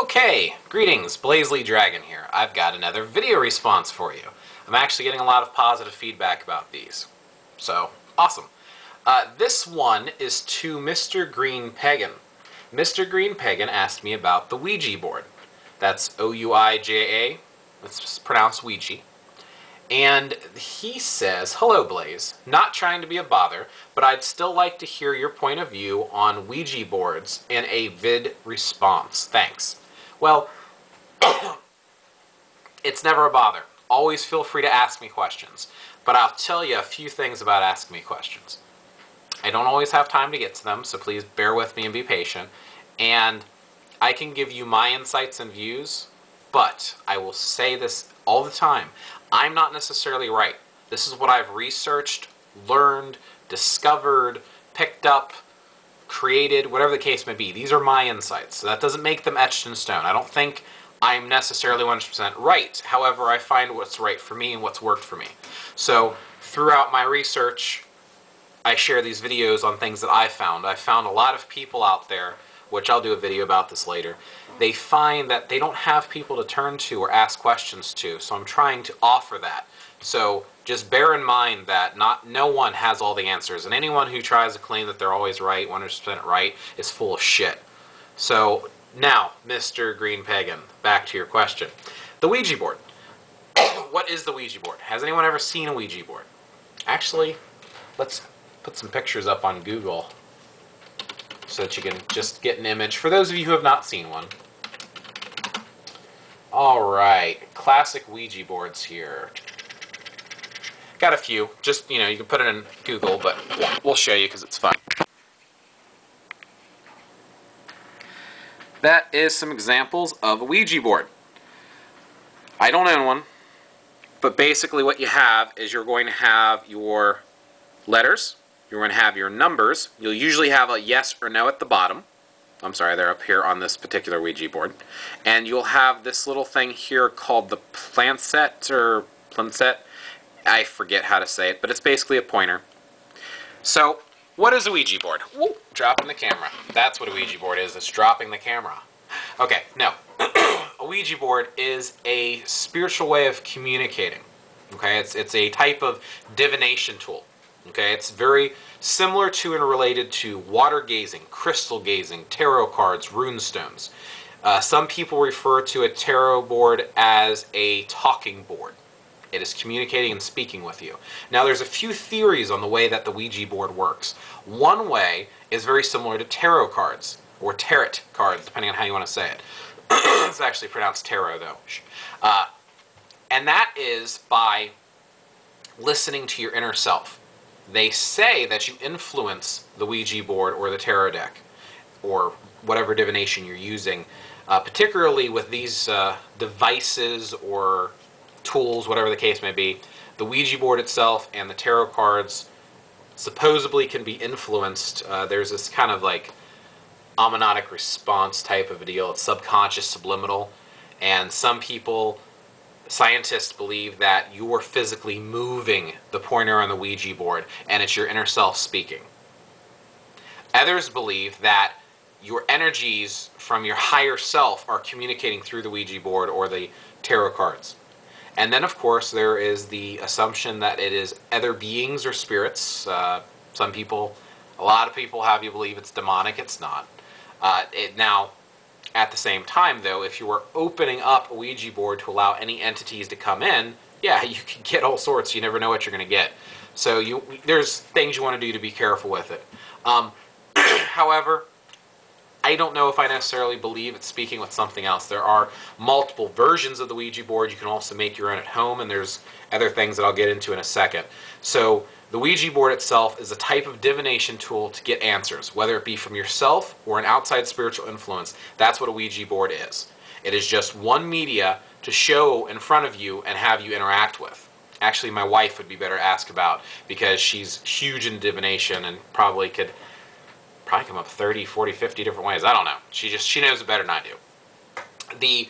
Okay, greetings, BlazeLeeDragon here. I've got another video response for you. I'm actually getting a lot of positive feedback about these. So, awesome. This one is to Mr. Greenpagan. Mr. Greenpagan asked me about the Ouija board. That's O-U-I-J-A. It's pronounced Ouija. And he says, "Hello, Blaze. Not trying to be a bother, but I'd still like to hear your point of view on Ouija boards in a vid response. Thanks." Well, it's never a bother. Always feel free to ask me questions. But I'll tell you a few things about asking me questions. I don't always have time to get to them, so please bear with me and be patient. And I can give you my insights and views, but I will say this all the time. I'm not necessarily right. This is what I've researched, learned, discovered, picked up, created, whatever the case may be. These are my insights, so that doesn't make them etched in stone. I don't think I'm necessarily 100% right. However, I find what's right for me and what's worked for me. So throughout my research, I share these videos on things that I've found. I've found a lot of people out there, which I'll do a video about this later, they find that they don't have people to turn to or ask questions to, so I'm trying to offer that. So just bear in mind that no one has all the answers, and anyone who tries to claim that they're always right, 100% right, is full of shit. So now, Mr. Greenpagan, back to your question. The Ouija board. What is the Ouija board? Has anyone ever seen a Ouija board? Actually, let's put some pictures up on Google so that you can just get an image for those of you who have not seen one. Alright, classic Ouija boards here. Got a few. Just, you can put it in Google, but we'll show you because it's fun. That is some examples of a Ouija board. I don't own one, but basically what you have is you're going to have your letters, you're going to have your numbers, you'll usually have a yes or no at the bottom. I'm sorry, they're up here on this particular Ouija board. And you'll have this little thing here called the plancet, or plancet. I forget how to say it, but it's basically a pointer. So, what is a Ouija board? Woo, dropping the camera. That's what a Ouija board is. It's dropping the camera. Okay, no. A Ouija board is a spiritual way of communicating. Okay, it's a type of divination tool. Okay, it's very similar to and related to water gazing, crystal gazing, tarot cards, rune stones. Some people refer to a tarot board as a talking board. It is communicating and speaking with you. Now, there's a few theories on the way that the Ouija board works. One way is very similar to tarot cards, or tarot cards, depending on how you want to say it. It's actually pronounced tarot, though. And that is by listening to your inner self. They say that you influence the Ouija board or the tarot deck, or whatever divination you're using, particularly with these devices or tools, whatever the case may be. The Ouija board itself and the tarot cards supposedly can be influenced. There's this kind of like amniotic response type of a deal. It's subconscious, subliminal, and some people, scientists, believe that you're physically moving the pointer on the Ouija board and it's your inner self speaking. Others believe that your energies from your higher self are communicating through the Ouija board or the tarot cards. And then, of course, there is the assumption that it is other beings or spirits. A lot of people have you believe it's demonic. It's not. Now, at the same time, though, if you were opening up a Ouija board to allow any entities to come in, yeah, you can get all sorts. You never know what you're going to get. So there's things you want to do to be careful with it. However, I don't know if I necessarily believe it's speaking with something else. There are multiple versions of the Ouija board. You can also make your own at home, and there's other things that I'll get into in a second. So the Ouija board itself is a type of divination tool to get answers, whether it be from yourself or an outside spiritual influence. That's what a Ouija board is. It is just one media to show in front of you and have you interact with. Actually, my wife would be better to ask about, because she's huge in divination and probably could come up 30, 40, 50 different ways. I don't know. She knows it better than I do. The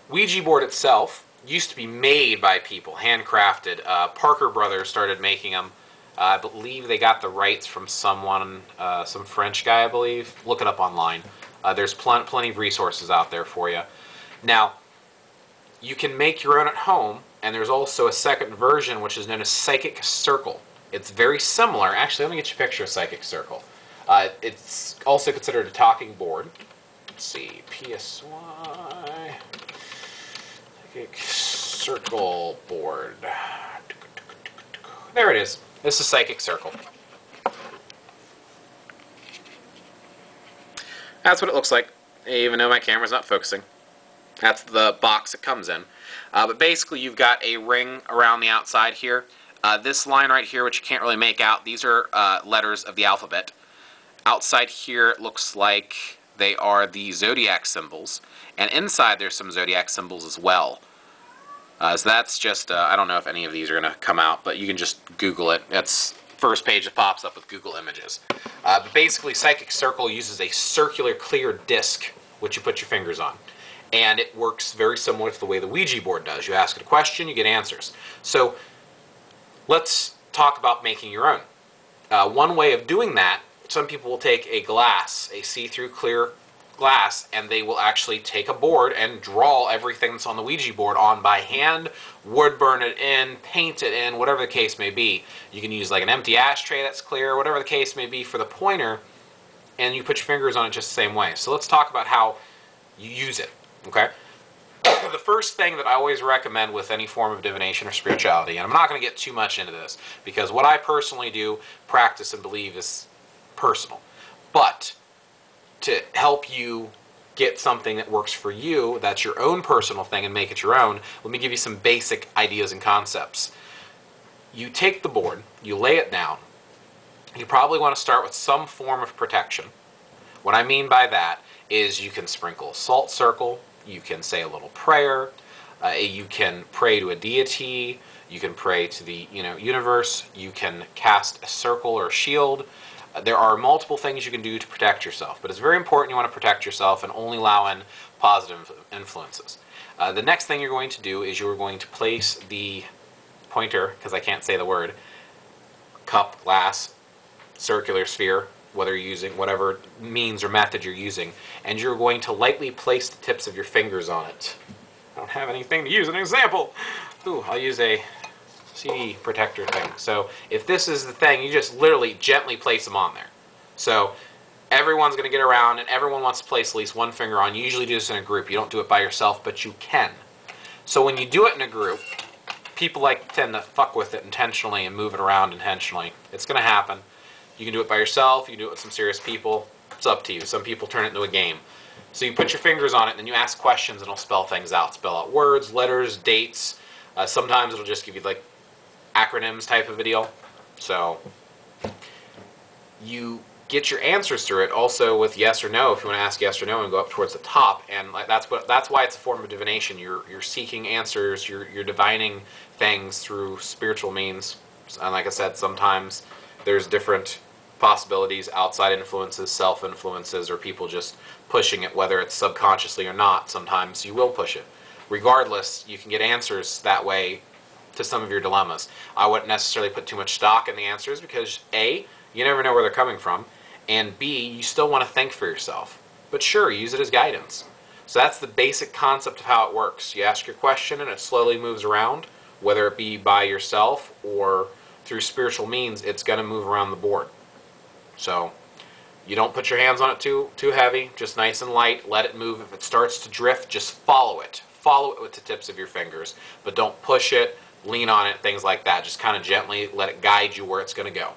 Ouija board itself used to be made by people, handcrafted. Parker Brothers started making them. I believe they got the rights from someone, some French guy, I believe. Look it up online. There's plenty of resources out there for you. Now, you can make your own at home, and there's also a second version which is known as Psychic Circle. It's very similar. Actually, let me get you a picture of Psychic Circle. It's also considered a talking board. Let's see, PSY Psychic Circle board. There it is. This is Psychic Circle. That's what it looks like, even though my camera's not focusing. That's the box it comes in. But basically, you've got a ring around the outside here. This line right here, which you can't really make out, these are letters of the alphabet. Outside here, it looks like they are the zodiac symbols. And inside, there's some zodiac symbols as well. So that's just, I don't know if any of these are going to come out, but you can just Google it. That's first page that pops up with Google Images. But basically, Psychic Circle uses a circular clear disc, which you put your fingers on. And it works very similar to the way the Ouija board does. You ask it a question, you get answers. So let's talk about making your own. One way of doing that, some people will take a glass, a see-through clear glass, and they will actually take a board and draw everything that's on the Ouija board on by hand, wood burn it in, paint it in, whatever the case may be. You can use like an empty ashtray that's clear, whatever the case may be for the pointer, and you put your fingers on it just the same way. So let's talk about how you use it, okay? The first thing that I always recommend with any form of divination or spirituality, and I'm not going to get too much into this, because what I personally do, practice, and believe is personal. But to help you get something that works for you, that's your own personal thing, and make it your own, let me give you some basic ideas and concepts. You take the board, you lay it down. You probably want to start with some form of protection. What I mean by that is you can sprinkle a salt circle, you can say a little prayer, you can pray to a deity, you can pray to the universe, you can cast a circle or a shield. There are multiple things you can do to protect yourself, but it's very important you want to protect yourself and only allow in positive influences. The next thing you're going to do is you're going to place the pointer, because I can't say the word, cup, glass, circular sphere, whether you're using whatever means or method you're using, and you're going to lightly place the tips of your fingers on it. I don't have anything to use an example. Ooh, I'll use a CD protector thing. So if this is the thing, you just literally gently place them on there. So everyone's going to get around, and everyone wants to place at least one finger on. You usually do this in a group. You don't do it by yourself, but you can. So when you do it in a group, people tend to fuck with it intentionally and move it around intentionally. It's going to happen. You can do it by yourself. You can do it with some serious people. It's up to you. Some people turn it into a game. So you put your fingers on it, and then you ask questions, and it'll spell things out. Spell out words, letters, dates. Sometimes it'll just give you like acronyms type of a deal. So you get your answers through it also with yes or no, if you want to ask yes or no and go up towards the top. And that's why it's a form of divination. You're seeking answers, you're divining things through spiritual means. And like I said, sometimes there's different possibilities, outside influences, self-influences, or people just pushing it, whether it's subconsciously or not. Sometimes you will push it. Regardless, you can get answers that way to some of your dilemmas. I wouldn't necessarily put too much stock in the answers because A, you never know where they're coming from, and B, you still want to think for yourself. But sure, use it as guidance. So that's the basic concept of how it works. You ask your question and it slowly moves around, whether it be by yourself or through spiritual means, it's going to move around the board. So you don't put your hands on it too heavy, just nice and light, let it move. If it starts to drift, just follow it. Follow it with the tips of your fingers, but don't push it, lean on it, things like that. Just kind of gently let it guide you where it's going to go.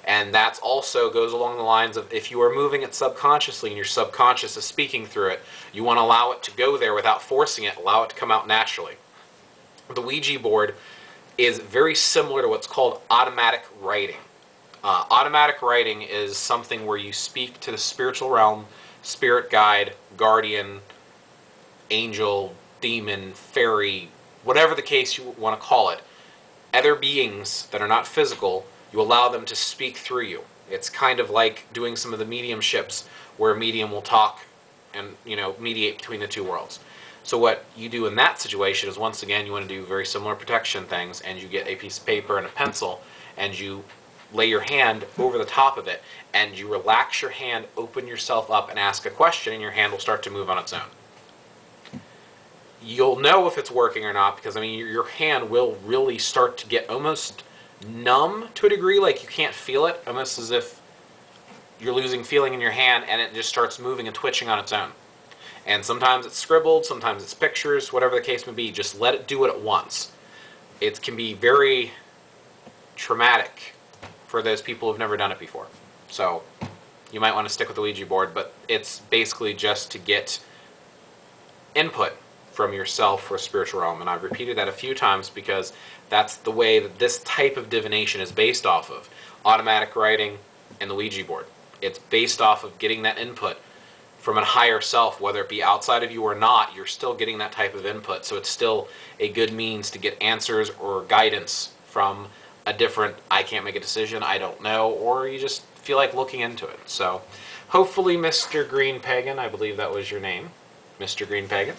And that also goes along the lines of if you are moving it subconsciously and your subconscious is speaking through it, you want to allow it to go there without forcing it, allow it to come out naturally. The Ouija board is very similar to what's called automatic writing. Automatic writing is something where you speak to the spiritual realm, spirit guide, guardian, angel, demon, fairy, whatever the case you want to call it. Other beings that are not physical, you allow them to speak through you. It's kind of like doing some of the mediumships where a medium will talk and mediate between the two worlds. So what you do in that situation is, once again, you want to do very similar protection things, and you get a piece of paper and a pencil, and you lay your hand over the top of it, and you relax your hand, open yourself up, and ask a question, and your hand will start to move on its own. You'll know if it's working or not because, I mean, your hand will really start to get almost numb to a degree, like you can't feel it, almost as if you're losing feeling in your hand, and it just starts moving and twitching on its own. And sometimes it's scribbled, sometimes it's pictures, whatever the case may be. Just let it do it at once. It can be very traumatic for those people who've never done it before. So you might want to stick with the Ouija board, but it's basically just to get input from yourself for a spiritual realm. And I've repeated that a few times because that's the way that this type of divination is based off of. Automatic writing and the Ouija board. It's based off of getting that input from a higher self, whether it be outside of you or not. You're still getting that type of input, so it's still a good means to get answers or guidance from a different, I can't make a decision, I don't know, or you just feel like looking into it. So hopefully, Mr. Green Pagan, I believe that was your name, Mr. Green Pagan,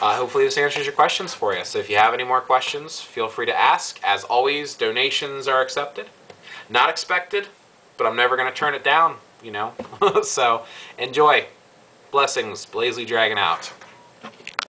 hopefully this answers your questions for you. So if you have any more questions, feel free to ask. As always, donations are accepted. Not expected, but I'm never going to turn it down, you know. So enjoy. Blessings. BlazeLeeDragon out.